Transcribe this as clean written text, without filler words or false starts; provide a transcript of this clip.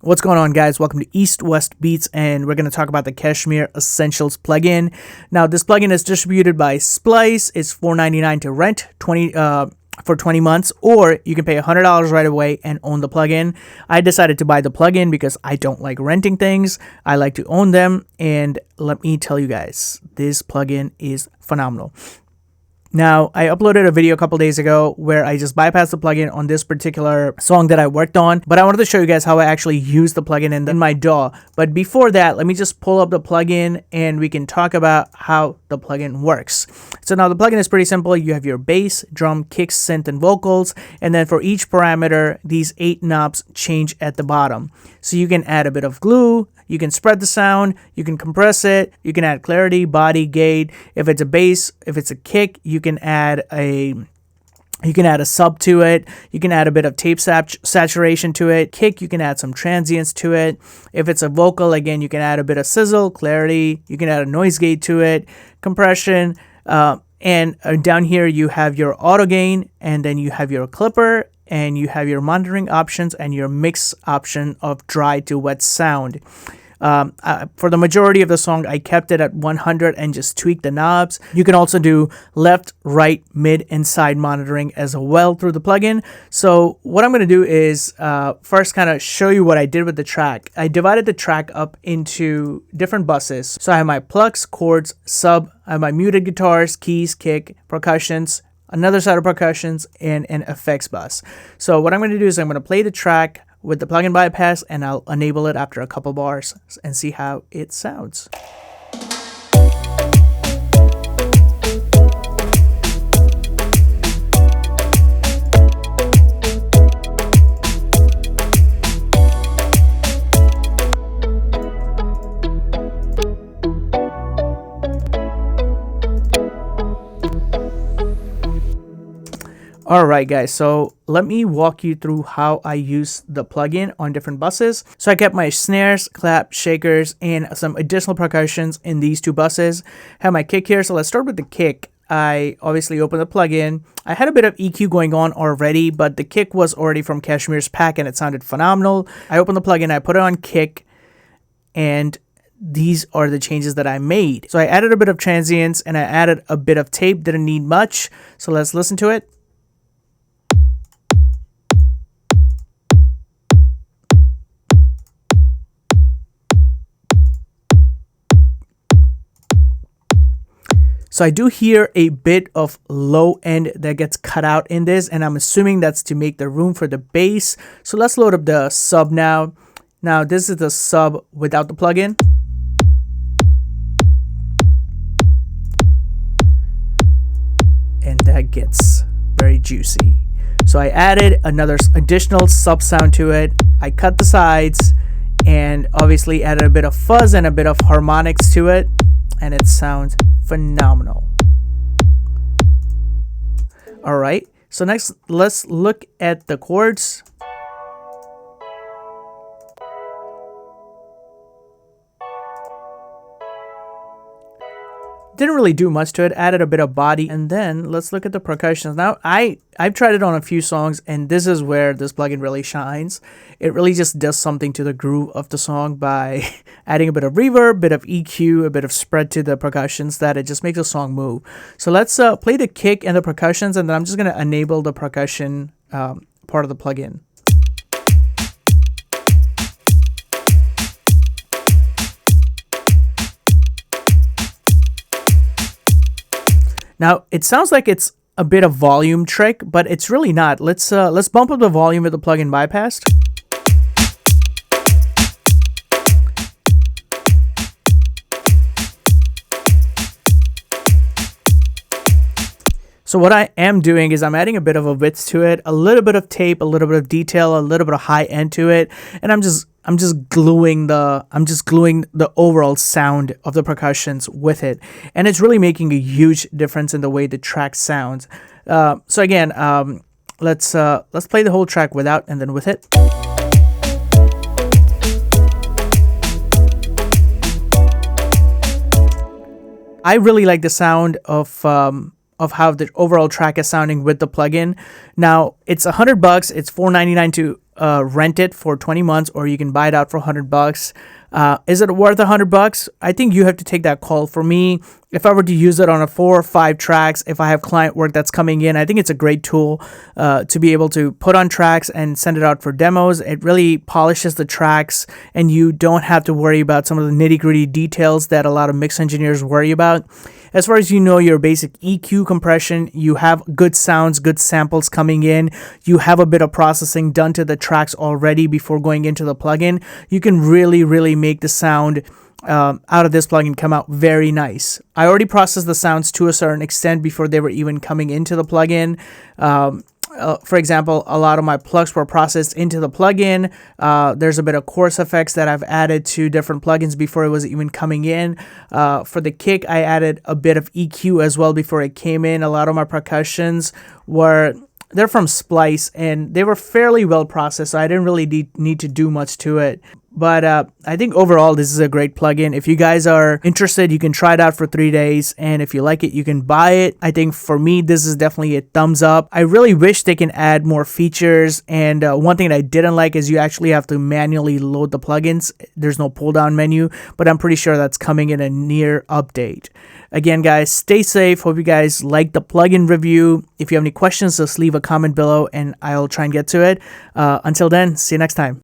What's going on, guys? Welcome to East West Beats, and we're going to talk about the KSHMR Essentials plugin. Now, this plugin is distributed by Splice. It's $4.99 to rent for 20 months, or you can pay $100 right away and own the plugin. I decided to buy the plugin because I don't like renting things. I like to own them, and let me tell you guys, this plugin is phenomenal. Now, I uploaded a video a couple days ago where I just bypassed the plugin on this particular song that I worked on, but I wanted to show you guys how I actually use the plugin in my DAW. But before that, let me just pull up the plugin and we can talk about how the plugin works. So now the plugin is pretty simple. You have your bass, drum, kicks, synth, and vocals, and then for each parameter, these 8 knobs change at the bottom. So you can add a bit of glue, you can spread the sound, you can compress it, you can add clarity, body, gate. If it's a bass, if it's a kick, you can add a sub to it. You can add a bit of tape saturation to it. Kick, you can add some transients to it. If it's a vocal, again, you can add a bit of sizzle, clarity. You can add a noise gate to it, compression, and down here you have your auto gain, and then you have your clipper, and you have your monitoring options and your mix option of dry to wet sound. For the majority of the song, I kept it at 100 and just tweaked the knobs. You can also do left, right, mid, and side monitoring as well through the plugin. So what I'm going to do is first kind of show you what I did with the track. I divided the track up into different buses. So I have my plucks, chords, sub, I have my muted guitars, keys, kick, percussions, another set of percussions, and an effects bus. So what I'm going to do is I'm going to play the track with the plugin bypass, and I'll enable it after a couple bars and see how it sounds. Alright guys, so let me walk you through how I use the plugin on different buses. So I kept my snares, clap, shakers, and some additional percussions in these 2 buses. Have my kick here, so let's start with the kick. I obviously opened the plugin. I had a bit of EQ going on already, but the kick was already from KSHMR's pack and it sounded phenomenal. I opened the plugin, I put it on kick, and these are the changes that I made. So I added a bit of transients and I added a bit of tape, didn't need much. So let's listen to it. So I do hear a bit of low end that gets cut out in this, and I'm assuming that's to make the room for the bass. So let's load up the sub now. Now this is the sub without the plugin. And that gets very juicy. So I added another additional sub sound to it. I cut the sides and obviously added a bit of fuzz and a bit of harmonics to it, and it sounds phenomenal. All right, so next let's look at the chords. Didn't really do much to it, added a bit of body, and then let's look at the percussions. Now I've tried it on a few songs, and this is where this plugin really shines. It really just does something to the groove of the song by adding a bit of reverb, a bit of EQ, a bit of spread to the percussions, that it just makes the song move. So let's play the kick and the percussions, and then I'm just going to enable the percussion part of the plugin. Now, it sounds like it's a bit of volume trick, but it's really not. Let's bump up the volume with the plugin bypassed. So what I am doing is I'm adding a bit of a width to it, a little bit of tape, a little bit of detail, a little bit of high end to it, and I'm just gluing the overall sound of the percussions with it, and it's really making a huge difference in the way the track sounds. So again, let's play the whole track without and then with it. I really like the sound of how the overall track is sounding with the plugin. Now it's $100. It's $4.99 to rent it for 20 months, or you can buy it out for $100. Is it worth $100? I think you have to take that call. For me, if I were to use it on a 4 or 5 tracks, if I have client work that's coming in, I think it's a great tool to be able to put on tracks and send it out for demos. It really polishes the tracks, and you don't have to worry about some of the nitty-gritty details that a lot of mix engineers worry about. As far as your basic EQ compression, you have good sounds, good samples coming in. You have a bit of processing done to the tracks already before going into the plugin. You can really, really make the sound out of this plugin come out very nice. I already processed the sounds to a certain extent before they were even coming into the plugin. For example, a lot of my plugs were processed into the plugin. There's a bit of chorus effects that I've added to different plugins before it was even coming in. For the kick, I added a bit of EQ as well before it came in. A lot of my percussions they're from Splice, and they were fairly well processed, so I didn't really need to do much to it. But I think overall, this is a great plugin. If you guys are interested, you can try it out for 3 days. And if you like it, you can buy it. I think for me, this is definitely a thumbs up. I really wish they can add more features. And one thing that I didn't like is you actually have to manually load the plugins. There's no pull down menu, but I'm pretty sure that's coming in a near update. Again, guys, stay safe. Hope you guys like the plugin review. If you have any questions, just leave a comment below and I'll try and get to it. Until then, see you next time.